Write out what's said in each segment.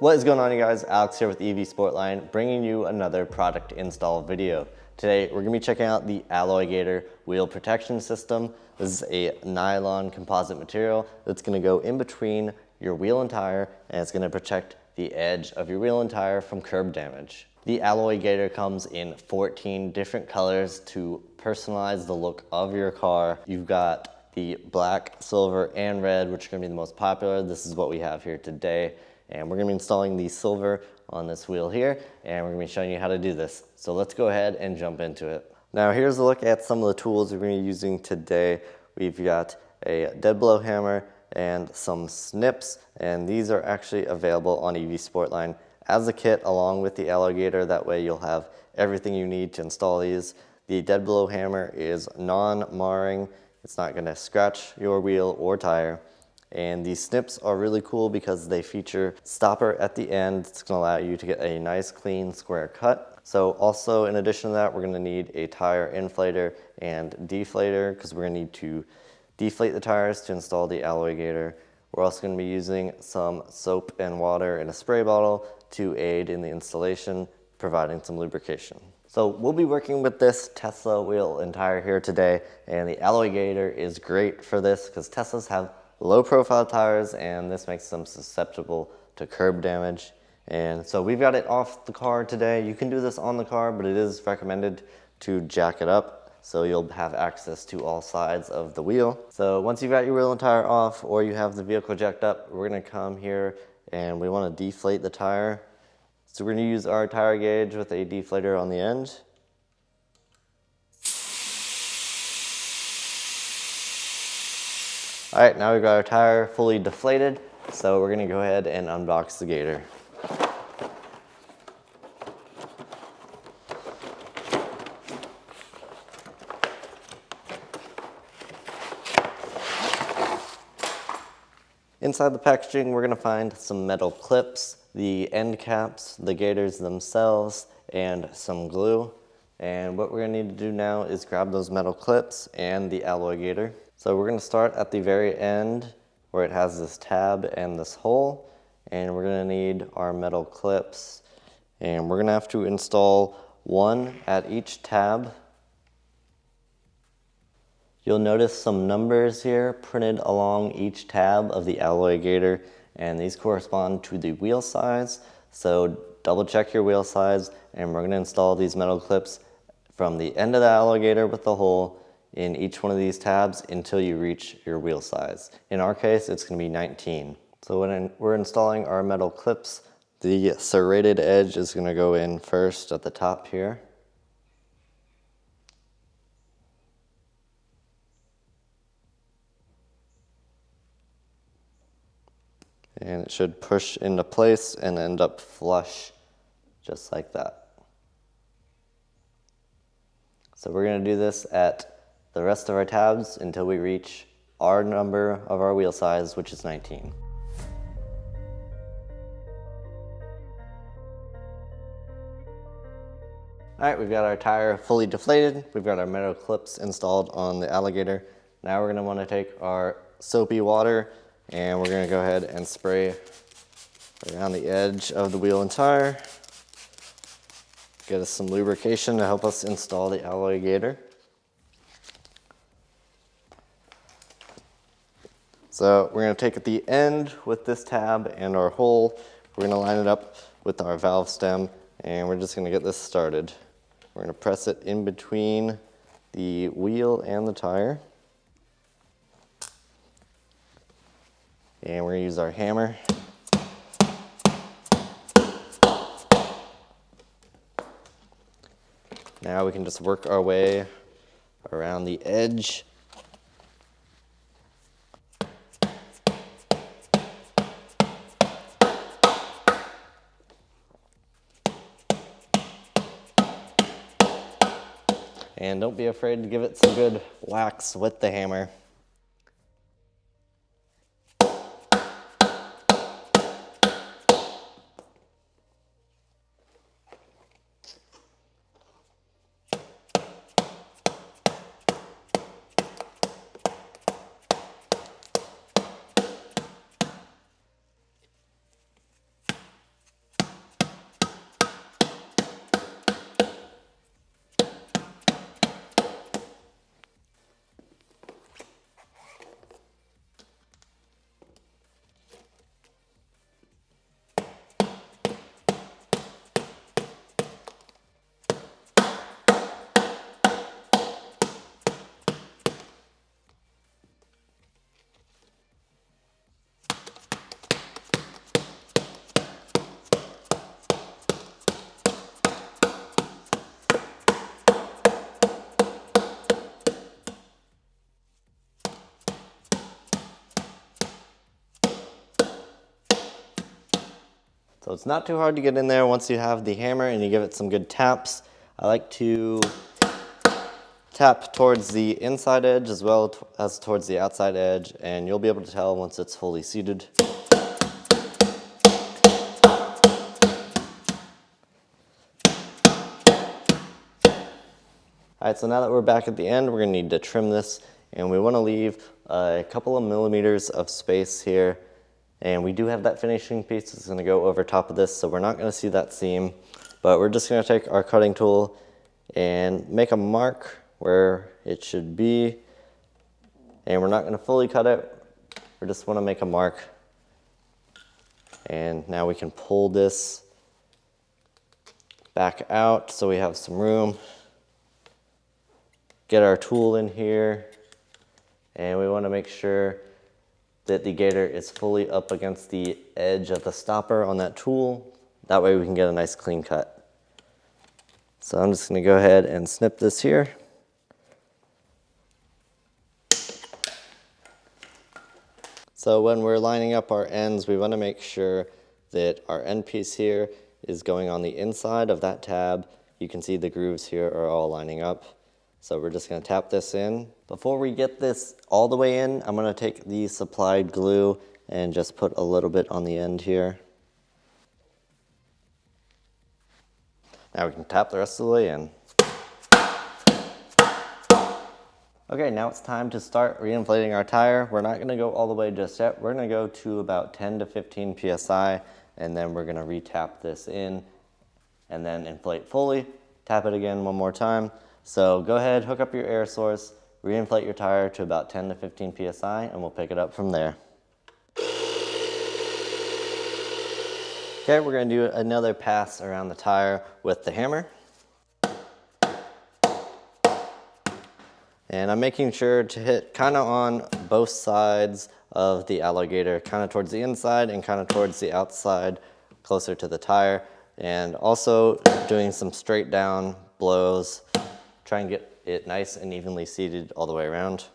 What is going on, you guys? Alex here with EV Sportline, bringing you another product install video. Today, we're gonna be checking out the AlloyGator wheel protection system. This is a nylon composite material that's gonna go in between your wheel and tire, and it's gonna protect the edge of your wheel and tire from curb damage. The AlloyGator comes in 14 different colors to personalize the look of your car. You've got the black, silver, and red, which are gonna be the most popular. This is what we have here today. And we're gonna be installing the silver on this wheel here, and we're gonna be showing you how to do this. So let's go ahead and jump into it. Now here's a look at some of the tools we're gonna be using today. We've got a dead blow hammer and some snips, and these are actually available on EV Sportline as a kit along with the AlloyGator. That way you'll have everything you need to install these. The dead blow hammer is non-marring. It's not gonna scratch your wheel or tire. And these snips are really cool because they feature stopper at the end. It's gonna allow you to get a nice, clean, square cut. So also, in addition to that, we're gonna need a tire inflator and deflator because we're gonna need to deflate the tires to install the AlloyGator. We're also gonna be using some soap and water in a spray bottle to aid in the installation, providing some lubrication. So we'll be working with this Tesla wheel and tire here today, and the AlloyGator is great for this because Teslas have low profile tires, and this makes them susceptible to curb damage. And so we've got it off the car today. You can do this on the car, but it is recommended to jack it up so you'll have access to all sides of the wheel. So once you've got your wheel and tire off, or you have the vehicle jacked up, we're gonna come here and we wanna deflate the tire. So we're gonna use our tire gauge with a deflator on the end. All right, now we've got our tire fully deflated, so we're gonna go ahead and unbox the Gator. Inside the packaging, we're gonna find some metal clips, the end caps, the Gators themselves, and some glue. And what we're gonna need to do now is grab those metal clips and the AlloyGator. So we're gonna start at the very end where it has this tab and this hole, and we're gonna need our metal clips, and we're gonna have to install one at each tab. You'll notice some numbers here printed along each tab of the AlloyGator, and these correspond to the wheel size. So double check your wheel size, and we're gonna install these metal clips from the end of the AlloyGator with the hole in each one of these tabs until you reach your wheel size. In our case, it's gonna be 19. So when we're installing our metal clips, the serrated edge is gonna go in first at the top here. And it should push into place and end up flush, just like that. So we're gonna do this at the rest of our tabs until we reach our number of our wheel size, which is 19. All right, we've got our tire fully deflated. We've got our metal clips installed on the AlloyGator. Now we're gonna wanna take our soapy water and we're gonna go ahead and spray around the edge of the wheel and tire. Get us some lubrication to help us install the AlloyGator. So we're gonna take at the end with this tab and our hole, we're gonna line it up with our valve stem, and we're just gonna get this started. We're gonna press it in between the wheel and the tire. And we're gonna use our hammer. Now we can just work our way around the edge. And don't be afraid to give it some good whacks with the hammer. So it's not too hard to get in there once you have the hammer and you give it some good taps. I like to tap towards the inside edge as well as towards the outside edge, and you'll be able to tell once it's fully seated. All right, so now that we're back at the end, we're gonna need to trim this, and we wanna leave a couple of millimeters of space here. And we do have that finishing piece that's gonna go over top of this, so we're not gonna see that seam, but we're just gonna take our cutting tool and make a mark where it should be. And we're not gonna fully cut it, we just wanna make a mark. And now we can pull this back out so we have some room. Get our tool in here, and we want to make sure that the gator is fully up against the edge of the stopper on that tool. That way we can get a nice clean cut. So I'm just going to go ahead and snip this here. So when we're lining up our ends, we want to make sure that our end piece here is going on the inside of that tab. You can see the grooves here are all lining up. So we're just gonna tap this in. Before we get this all the way in, I'm gonna take the supplied glue and just put a little bit on the end here. Now we can tap the rest of the way in. Okay, now it's time to start reinflating our tire. We're not gonna go all the way just yet. We're gonna go to about 10 to 15 PSI, and then we're gonna re-tap this in and then inflate fully. Tap it again one more time. So go ahead, hook up your air source, reinflate your tire to about 10 to 15 PSI, and we'll pick it up from there. Okay, we're gonna do another pass around the tire with the hammer. And I'm making sure to hit kind of on both sides of the AlloyGator, kind of towards the inside and kind of towards the outside, closer to the tire. And also doing some straight down blows. Try and get it nice and evenly seated all the way around.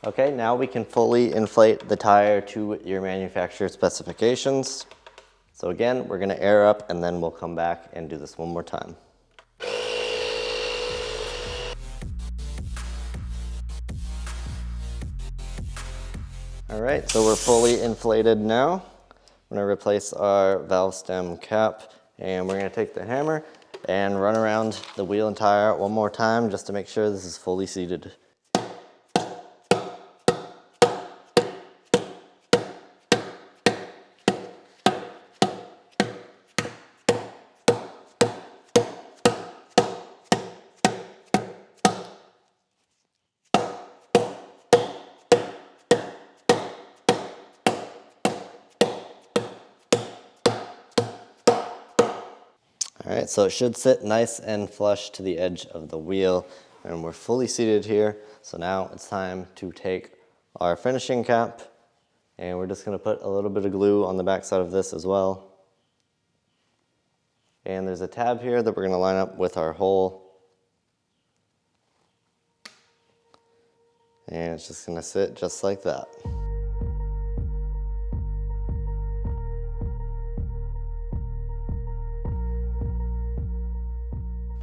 Okay, now we can fully inflate the tire to your manufacturer specifications. So again, we're gonna air up and then we'll come back and do this one more time. All right, so we're fully inflated now. I'm gonna replace our valve stem cap, and we're gonna take the hammer and run around the wheel and tire one more time just to make sure this is fully seated. All right, so it should sit nice and flush to the edge of the wheel, and we're fully seated here. So now it's time to take our finishing cap, and we're just gonna put a little bit of glue on the back side of this as well. And there's a tab here that we're gonna line up with our hole. And it's just gonna sit just like that.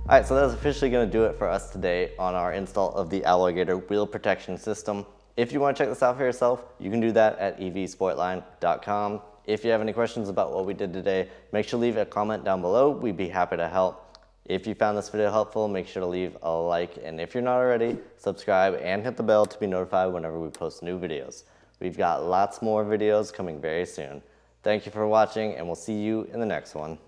All right, so that's officially gonna do it for us today on our install of the AlloyGator wheel protection system. If you wanna check this out for yourself, you can do that at evsportline.com. If you have any questions about what we did today, make sure to leave a comment down below. We'd be happy to help. If you found this video helpful, make sure to leave a like, and if you're not already, subscribe and hit the bell to be notified whenever we post new videos. We've got lots more videos coming very soon. Thank you for watching, and we'll see you in the next one.